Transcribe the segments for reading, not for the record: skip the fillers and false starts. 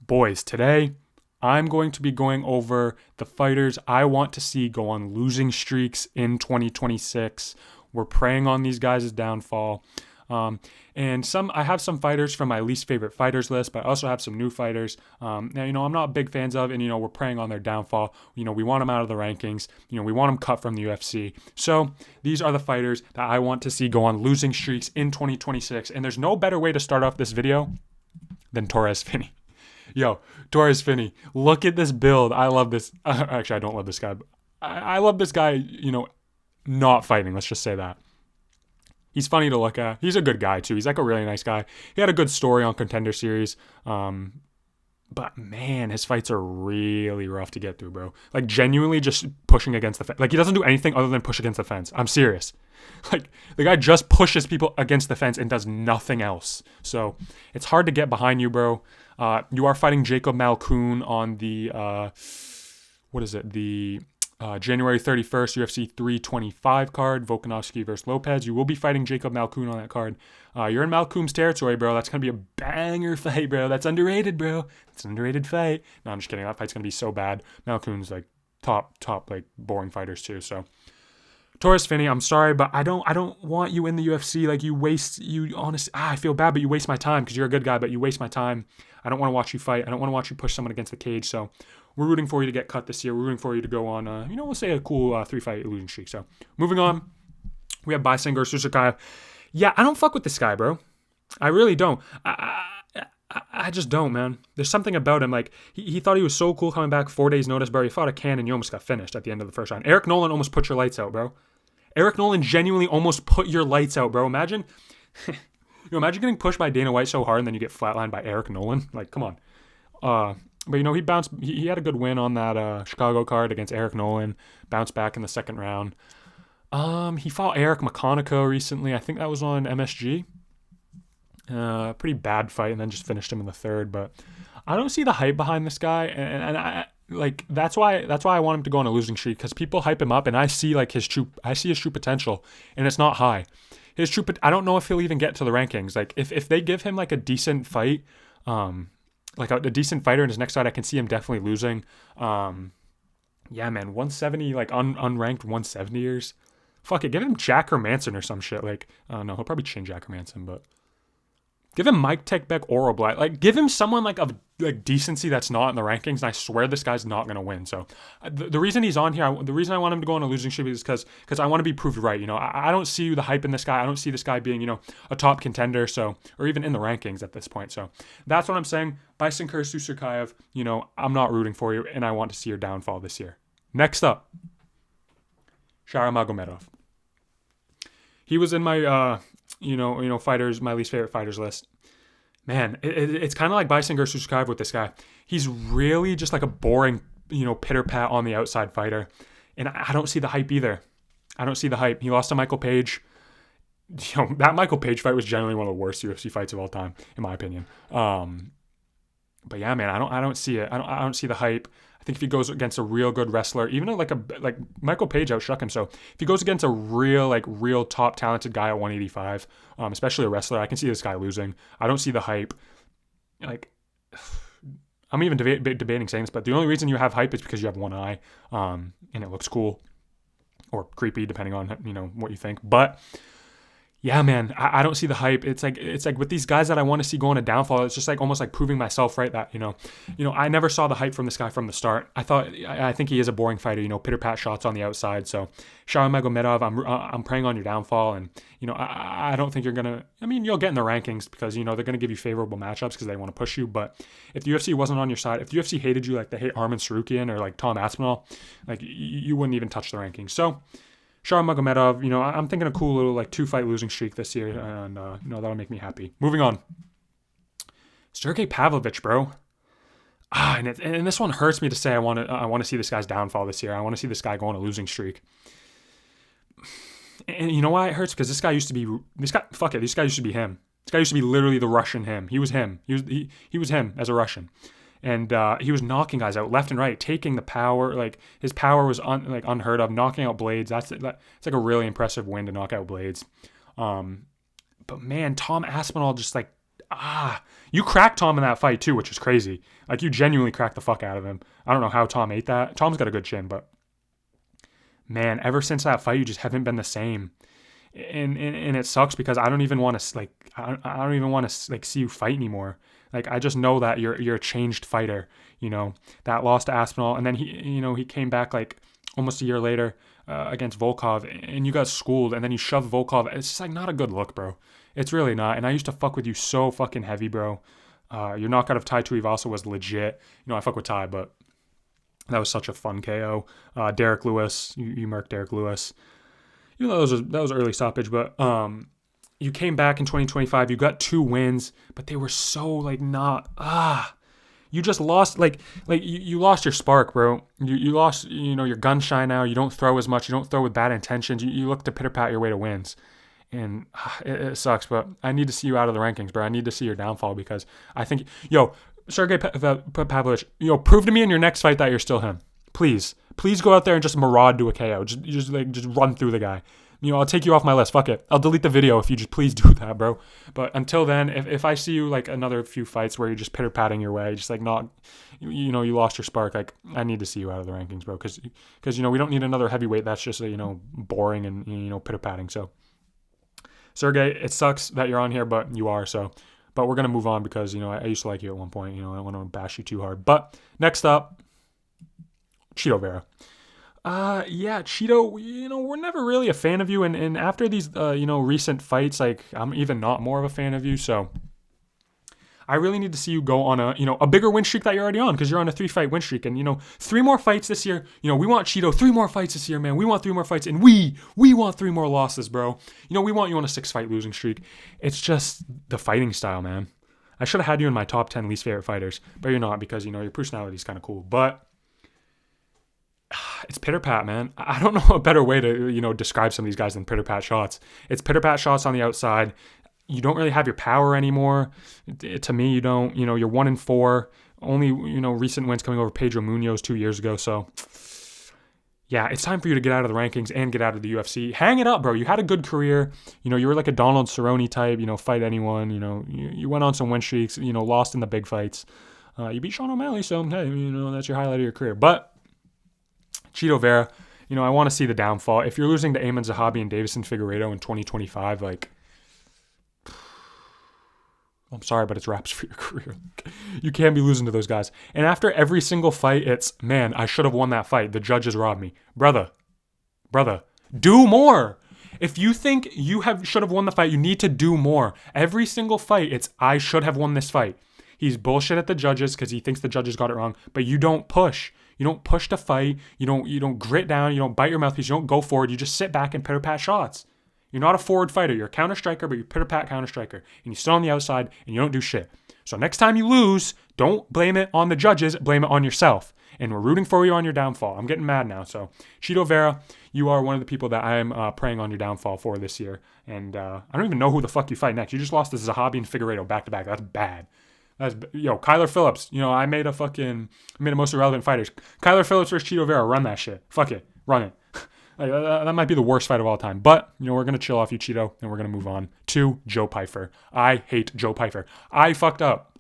Boys, today I'm going to be going over the fighters I want to see go on losing streaks in 2026. We're preying on these guys' downfall. And I have some fighters from my least favorite fighters list, but I also have some new fighters. Now, I'm not big fans of, and, we're preying on their downfall. We want them out of the rankings. We want them cut from the UFC. So these are the fighters that I want to see go on losing streaks in 2026. And there's no better way to start off this video than Torrez Finney. Yo, Torrez Finney, look at this build. I love this. Actually, I don't love this guy. But I love this guy, not fighting. Let's just say that. He's funny to look at. He's a good guy, too. He's like a really nice guy. He had a good story on Contender Series. But, man, his fights are really rough to get through, bro. Like, genuinely just pushing against the fence. Like, he doesn't do anything other than push against the fence. I'm serious. Like, the guy just pushes people against the fence and does nothing else. So, it's hard to get behind you, bro. You are fighting Jacob Malkoun on the, January 31st UFC 325 card, Volkanovski versus Lopez. You will be fighting Jacob Malkoun on that card. You're in Malkoun's territory, bro. That's going to be a banger fight, bro. That's underrated, bro. That's an underrated fight. No, I'm just kidding. That fight's going to be so bad. Malkoun's like top, like boring fighters too. So Torrez Finney, I'm sorry, but I don't want you in the UFC. Like honestly, I feel bad, but you waste my time because you're a good guy, but you waste my time. I don't want to watch you fight. I don't want to watch you push someone against the cage. So we're rooting for you to get cut this year. We're rooting for you to go on, we'll say a cool 3-fight losing streak. So moving on, we have Bison versus Susukaev. Yeah, I don't fuck with this guy, bro. I really don't. I just don't, man. There's something about him. Like, he thought he was so cool coming back 4 days notice, bro. He fought a can and you almost got finished at the end of the first round. Eric Nolan almost put your lights out, bro. Eric Nolan genuinely almost put your lights out, bro. Imagine, imagine getting pushed by Dana White so hard and then you get flatlined by Eric Nolan. Like, come on. But, he bounced. He had a good win on that Chicago card against Eric Nolan. Bounced back in the second round. He fought Eric McConaughey recently. I think that was on MSG. Pretty bad fight, and then just finished him in the third. But I don't see the hype behind this guy, and I like that's why I want him to go on a losing streak, because people hype him up, and I see his true potential, and it's not high. I don't know if he'll even get to the rankings. Like if they give him like a decent fight, like a decent fighter in his next fight, I can see him definitely losing. Yeah, man, 170, like unranked 170ers. Fuck it, give him Jack Hermanson or some shit. Like, no, he'll probably change Jack Hermanson, but give him Mike Tekbek or Black. Like, give him someone like of like decency that's not in the rankings, and I swear this guy's not gonna win. So, the reason he's on here, the reason I want him to go on a losing streak is because I want to be proved right. I don't see the hype in this guy. I don't see this guy being a top contender. So, or even in the rankings at this point. So, that's what I'm saying. Bison Susukaev, I'm not rooting for you, and I want to see your downfall this year. Next up, Shara Magomedov. He was in my fighters, my least favorite fighters list. Man, it's kind of like Bison Susukaev with this guy. He's really just like a boring, pitter pat on the outside fighter, and I don't see the hype either. I don't see the hype. He lost to Michael Page. That Michael Page fight was generally one of the worst UFC fights of all time, in my opinion. But yeah, man, I don't see it. I don't see the hype. I think if he goes against a real good wrestler, even like Michael Page outshook him. So if he goes against a real top talented guy at 185, especially a wrestler, I can see this guy losing. I don't see the hype. Like, I'm even debating saying this, but the only reason you have hype is because you have one eye, and it looks cool or creepy depending on what you think. But yeah, man, I don't see the hype. It's like with these guys that I want to see go on a downfall, it's just like almost like proving myself right that, I never saw the hype from this guy from the start. I think he is a boring fighter, pitter pat shots on the outside. So Shara Magomedov, I'm preying on your downfall, and I don't think you're gonna. I mean, you'll get in the rankings because they're gonna give you favorable matchups because they want to push you. But if the UFC wasn't on your side, if the UFC hated you like they hate Arman Sarukian or like Tom Aspinall, like you wouldn't even touch the rankings. So Shara Magomedov, I'm thinking a cool little like 2-fight losing streak this year, and that'll make me happy. Moving on, Sergey Pavlovich, bro. And this one hurts me to say. I want to see this guy's downfall this year. I want to see this guy go on a losing streak. And you know why it hurts? Because this guy used to be this guy. Fuck it, this guy used to be him. This guy used to be literally the Russian him. He was him. He was him as a Russian. And he was knocking guys out left and right, taking the power. Like his power was unheard of, knocking out Blades. It's like a really impressive win to knock out Blades. But man, Tom Aspinall just like You cracked Tom in that fight too, which is crazy. Like, you genuinely cracked the fuck out of him. I don't know how Tom ate that. Tom's got a good chin, but man, ever since that fight, you just haven't been the same. And it sucks because I don't even want to like, I don't even want to like see you fight anymore. Like, I just know that you're a changed fighter, you know, that lost to Aspinall. And then he came back like almost a year later against Volkov, and you got schooled, and then you shoved Volkov. It's just like not a good look, bro. It's really not. And I used to fuck with you so fucking heavy, bro. Your knockout of Tai Tuivasa was legit. You know, I fuck with Tai, but that was such a fun KO. Derek Lewis, you marked Derek Lewis. You know, that was early stoppage, but you came back in 2025. You got 2 wins, but they were so like not you just lost like you lost your spark, bro. You lost, you know, your gun shy now. You don't throw as much. You don't throw with bad intentions. You look to pitter pat your way to wins, and it sucks. But I need to see you out of the rankings, bro. I need to see your downfall because I think, Sergey Pavlovich, prove to me in your next fight that you're still him. Please go out there and just maraud to a KO. Just run through the guy. I'll take you off my list. Fuck it. I'll delete the video if you just please do that, bro. But until then, if I see you like another few fights where you're just pitter-patting your way, just like not, you lost your spark, like I need to see you out of the rankings, bro. Because we don't need another heavyweight that's just, boring and, pitter-patting. So, Sergey, it sucks that you're on here, but you are, so. But we're going to move on because, I used to like you at one point. I don't want to bash you too hard. But next up, Chito Vera. Chito, we're never really a fan of you. And after these, recent fights, like I'm even not more of a fan of you. So I really need to see you go on a bigger win streak that you're already on because you're on a 3-fight win streak. And, 3 more fights this year. We want Chito 3 more fights this year, man. We want 3 more fights. And we want 3 more losses, bro. We want you on a 6-fight losing streak. It's just the fighting style, man. I should have had you in my top 10 least favorite fighters, but you're not because, your personality is kind of cool. But it's pitter-pat, man. I don't know a better way to, describe some of these guys than pitter-pat shots. It's pitter-pat shots on the outside. You don't really have your power anymore. To me, you don't. You're 1-4. Only, recent wins coming over Pedro Munoz 2 years ago. So, yeah, it's time for you to get out of the rankings and get out of the UFC. Hang it up, bro. You had a good career. You were like a Donald Cerrone type, fight anyone. You went on some win streaks, lost in the big fights. You beat Sean O'Malley, so, hey, that's your highlight of your career. But Chito Vera, I want to see the downfall. If you're losing to Aiemann Zahabi and Davison Figueiredo in 2025, like, I'm sorry, but it's wraps for your career. You can't be losing to those guys. And after every single fight, it's, man, I should have won that fight. The judges robbed me. Brother, do more. If you think you should have won the fight, you need to do more. Every single fight, it's, I should have won this fight. He's bullshit at the judges because he thinks the judges got it wrong, but you don't push. You don't push to fight. You don't grit down. You don't bite your mouthpiece. You don't go forward. You just sit back and pitter-pat shots. You're not a forward fighter. You're a counter striker, but you're pitter-pat counter striker. And you sit on the outside and you don't do shit. So next time you lose, don't blame it on the judges. Blame it on yourself. And we're rooting for you on your downfall. I'm getting mad now. So Chito Vera, you are one of the people that I'm praying on your downfall for this year. And I don't even know who the fuck you fight next. You just lost to Zahabi and Figueiredo back-to-back. That's bad. Kyler Phillips. I made a most irrelevant fighters. Kyler Phillips versus Chito Vera. Run that shit. Fuck it. Run it. That might be the worst fight of all time. But, we're going to chill off you, Chito, and we're going to move on to Joe Pyfer. I hate Joe Pyfer. I fucked up.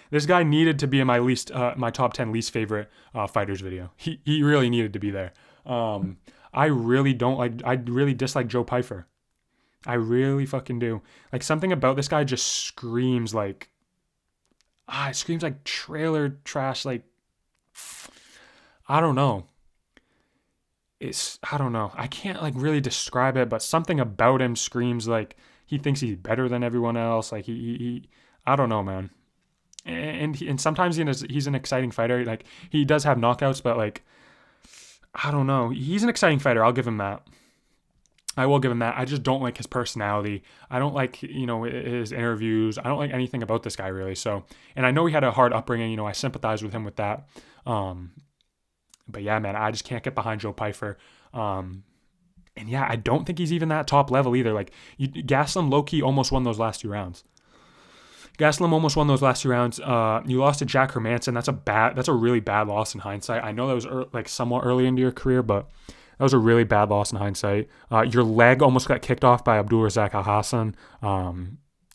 This guy needed to be in my top 10 least favorite fighters video. He really needed to be there. I really dislike Joe Pyfer. I really fucking do. Like, something about this guy just screams like, it screams like trailer trash. Like, I don't know. I don't know. I can't like really describe it, but something about him screams like he thinks he's better than everyone else. Like he I don't know, man. And sometimes he's an exciting fighter. Like, he does have knockouts, but like, I don't know. He's an exciting fighter. I'll give him that. I will give him that. I just don't like his personality. I don't like, his interviews. I don't like anything about this guy, really. So, and I know he had a hard upbringing. I sympathize with him with that. But yeah, man, I just can't get behind Joe Pyfer. And yeah, I don't think he's even that top level either. Like, Gastelum low-key almost won those last 2 rounds. You lost to Jack Hermanson. That's a really bad loss in hindsight. I know that was somewhat early into your career, but that was a really bad loss in hindsight. Your leg almost got kicked off by Abdulrazak Alhassan.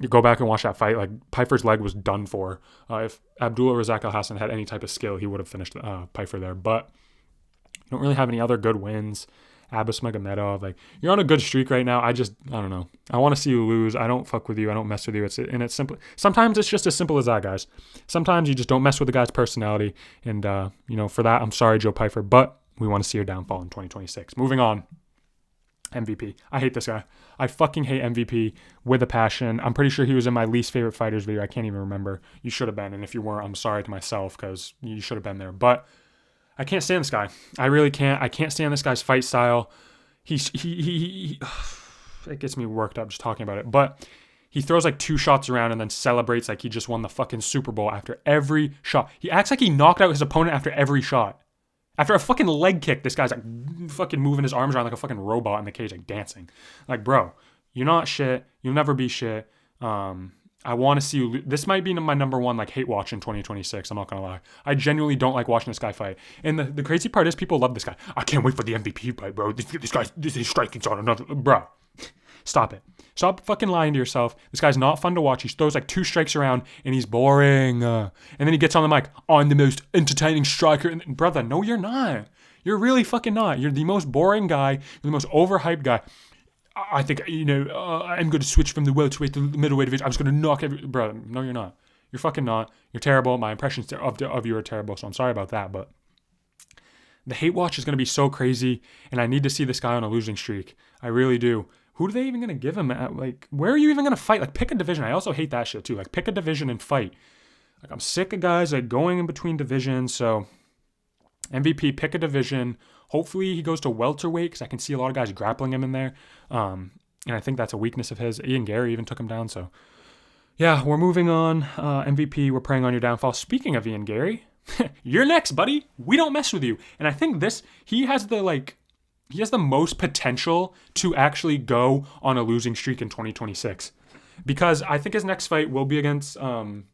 You go back and watch that fight. Like Pyfer's leg was done for. If Abdullah Razak Al Hassan had any type of skill, he would have finished Pyfer there. But you don't really have any other good wins. Abbas Magomedov, like you're on a good streak right now. I don't know. I want to see you lose. I don't fuck with you. I don't mess with you. It's simple. Sometimes it's just as simple as that, guys. Sometimes you just don't mess with the guy's personality. And for that, I'm sorry, Joe Pyfer, but we want to see your downfall in 2026. Moving on. MVP. I hate this guy. I fucking hate MVP with a passion. I'm pretty sure he was in my least favorite fighters video. I can't even remember. You should have been. And if you weren't, I'm sorry to myself because you should have been there. But I can't stand this guy. I really can't. I can't stand this guy's fight style. He it gets me worked up just talking about it. But he throws like 2 shots around and then celebrates like he just won the fucking Super Bowl after every shot. He acts like he knocked out his opponent after every shot. After a fucking leg kick, this guy's like fucking moving his arms around like a fucking robot in the cage, like dancing. Like, bro, you're not shit. You'll never be shit. I want to see you. This might be my number one like hate watch in 2026. I'm not gonna lie. I genuinely don't like watching this guy fight. And the crazy part is people love this guy. I can't wait for the MVP fight, bro. This striking's on another, bro. Stop it. Stop fucking lying to yourself. This guy's not fun to watch. He throws like 2 strikes around and he's boring. And then he gets on the mic. I'm the most entertaining striker. And brother, no, you're not. You're really fucking not. You're the most boring guy. You're the most overhyped guy. I think, I'm going to switch from the welterweight to the middleweight division. I'm just going to knock brother, no, you're not. You're fucking not. You're terrible. My impressions of you are terrible, so I'm sorry about that. But the hate watch is going to be so crazy, and I need to see this guy on a losing streak. I really do. Who are they even going to give him? Like, where are you even going to fight? Like, pick a division. I also hate that shit, too. Like, pick a division and fight. Like, I'm sick of guys, like, going in between divisions, so MVP, pick a division. Hopefully he goes to welterweight because I can see a lot of guys grappling him in there. And I think that's a weakness of his. Ian Gary even took him down. So, yeah, we're moving on. MVP, we're praying on your downfall. Speaking of Ian Gary, you're next, buddy. We don't mess with you. And I think he has the most potential to actually go on a losing streak in 2026. Because I think his next fight will be against Islam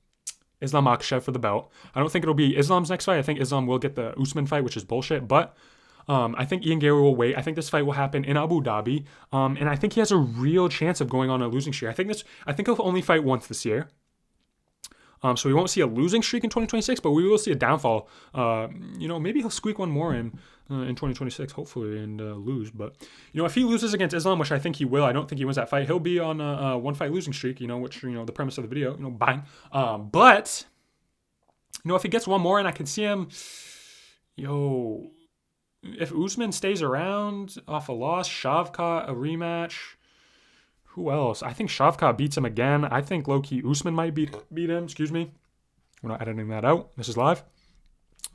Makhachev for the belt. I don't think it'll be Islam's next fight. I think Islam will get the Usman fight, which is bullshit. But I think Ian Gary will wait. I think this fight will happen in Abu Dhabi. And I think he has a real chance of going on a losing streak. I think he'll only fight once this year. So we won't see a losing streak in 2026, but we will see a downfall. Maybe he'll squeak one more in 2026, hopefully, and lose. But, if he loses against Islam, which I think he will, I don't think he wins that fight, he'll be on a one-fight losing streak, which, the premise of the video, bang. But, if he gets one more and I can see him, if Usman stays around off a loss, Shavkat, a rematch, who else? I think Shavkat beats him again. I think low-key Usman might beat him. Excuse me. We're not editing that out. This is live.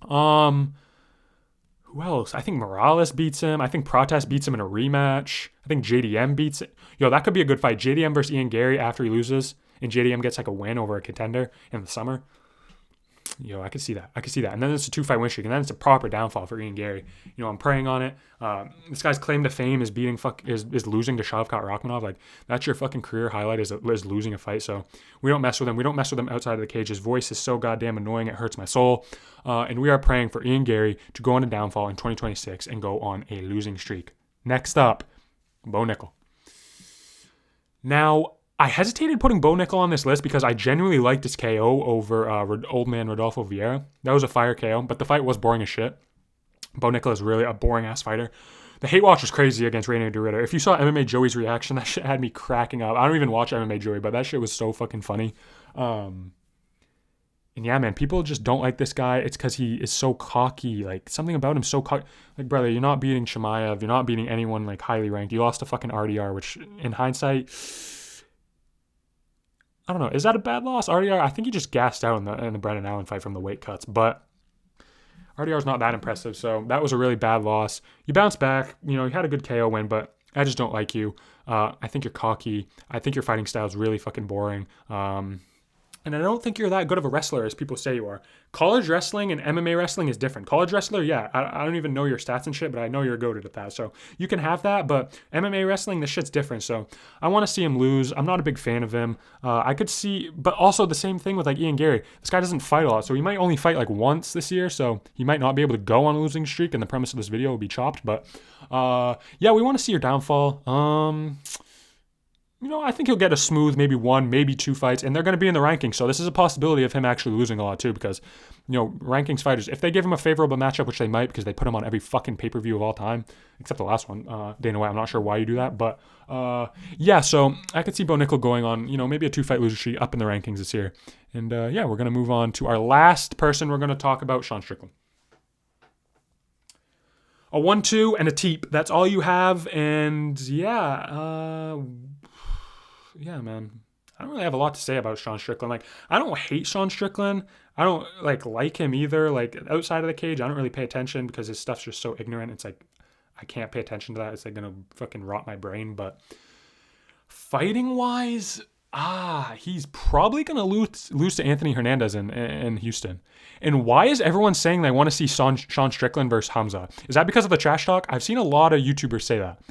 Who else? I think Morales beats him. I think Pratas beats him in a rematch. I think JDM beats it. That could be a good fight. JDM versus Ian Gary after he loses, and JDM gets like a win over a contender in the summer. I could see that. And then it's a 2-fight win streak, and then it's a proper downfall for Ian Gary. I'm praying on it. This guy's claim to fame is is losing to Shavkat Rakhmonov. Like, that's your fucking career highlight is losing a fight. So we don't mess with him. We don't mess with him outside of the cage. His voice is so goddamn annoying. It hurts my soul. And we are praying for Ian Gary to go on a downfall in 2026 and go on a losing streak. Next up, Bo Nickel. Now, I hesitated putting Bo Nickel on this list because I genuinely liked his KO over old man Rodolfo Vieira. That was a fire KO, but the fight was boring as shit. Bo Nickel is really a boring-ass fighter. The hate watch was crazy against Reinier de Ridder. If you saw MMA Joey's reaction, that shit had me cracking up. I don't even watch MMA Joey, but that shit was so fucking funny. And yeah, man, people just don't like this guy. It's because he is so cocky. Like, something about him so cocky. Like, brother, you're not beating Chimaev. You're not beating anyone, like, highly ranked. You lost to fucking RDR, which, in hindsight, I don't know. Is that a bad loss? RDR, I think he just gassed out in the Brendan Allen fight from the weight cuts. But RDR's not that impressive, so that was a really bad loss. You bounced back. You had a good KO win, but I just don't like you. I think you're cocky. I think your fighting style is really fucking boring. And I don't think you're that good of a wrestler as people say you are. College wrestling and MMA wrestling is different. College wrestler, yeah, I don't even know your stats and shit, but I know you're goated at that. So you can have that, but MMA wrestling, this shit's different. So I want to see him lose. I'm not a big fan of him. I could see, but also the same thing with like Ian Gary. This guy doesn't fight a lot, so he might only fight like once this year, so he might not be able to go on a losing streak, and the premise of this video will be chopped. But yeah, we want to see your downfall. I think he'll get a smooth maybe 1, maybe 2 fights, and they're going to be in the rankings. So this is a possibility of him actually losing a lot too, because rankings fighters, if they give him a favorable matchup, which they might because they put him on every fucking pay-per-view of all time, except the last one, Dana White. I'm not sure why you do that, but yeah. So I could see Bo Nickel going on, maybe a 2-fight loser streak up in the rankings this year. And yeah, we're going to move on to our last person we're going to talk about, Sean Strickland. A 1-2 and a teep. That's all you have. And yeah, yeah, man. I don't really have a lot to say about Sean Strickland. Like, I don't hate Sean Strickland. I don't like him either. Like, outside of the cage, I don't really pay attention because his stuff's just so ignorant. It's like, I can't pay attention to that. It's like gonna fucking rot my brain. But fighting wise, he's probably gonna lose to Anthony Hernandez in Houston. And why is everyone saying they want to see Sean Strickland versus Hamza? Is that because of the trash talk? I've seen a lot of YouTubers say that.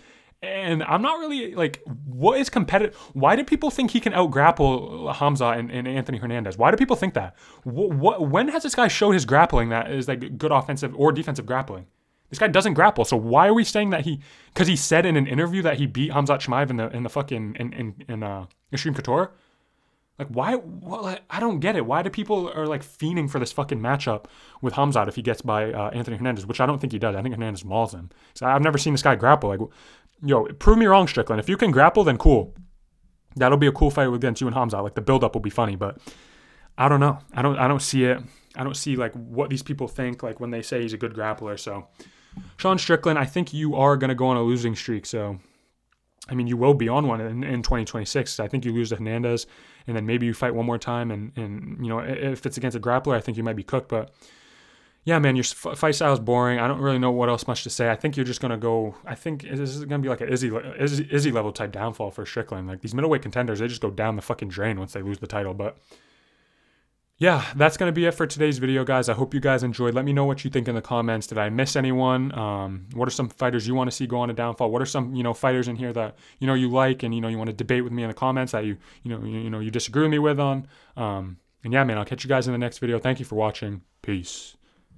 And I'm not really like, what is competitive? Why do people think he can out-grapple Hamza and Anthony Hernandez? Why do people think that? When has this guy showed his grappling that is like good offensive or defensive grappling? This guy doesn't grapple. So why are we saying that because he said in an interview that he beat Hamzat Chimaev in the fucking in Extreme Couture? Like, why? I don't get it. Why do people are like fiending for this fucking matchup with Hamzat if he gets by Anthony Hernandez, which I don't think he does. I think Hernandez mauls him. So I've never seen this guy grapple. Like, prove me wrong, Strickland. If you can grapple, then cool. That'll be a cool fight against you and Hamzat. Like, the build-up will be funny, but I don't know. I don't see it. I don't see like what these people think like when they say he's a good grappler. So Sean Strickland, I think you are gonna go on a losing streak. So I mean, you will be on one in 2026. I think you lose to Hernandez, and then maybe you fight one more time, and if it's against a grappler, I think you might be cooked. But yeah, man, your fight style is boring. I don't really know what else much to say. I think you're just gonna go. I think this is gonna be like an Izzy level type downfall for Strickland. Like these middleweight contenders, they just go down the fucking drain once they lose the title. But yeah, that's going to be it for today's video, guys. I hope you guys enjoyed. Let me know what you think in the comments. Did I miss anyone? What are some fighters you want to see go on a downfall? What are some, fighters in here that, you like and, you want to debate with me in the comments that you disagree with me with on? And yeah, man, I'll catch you guys in the next video. Thank you for watching. Peace.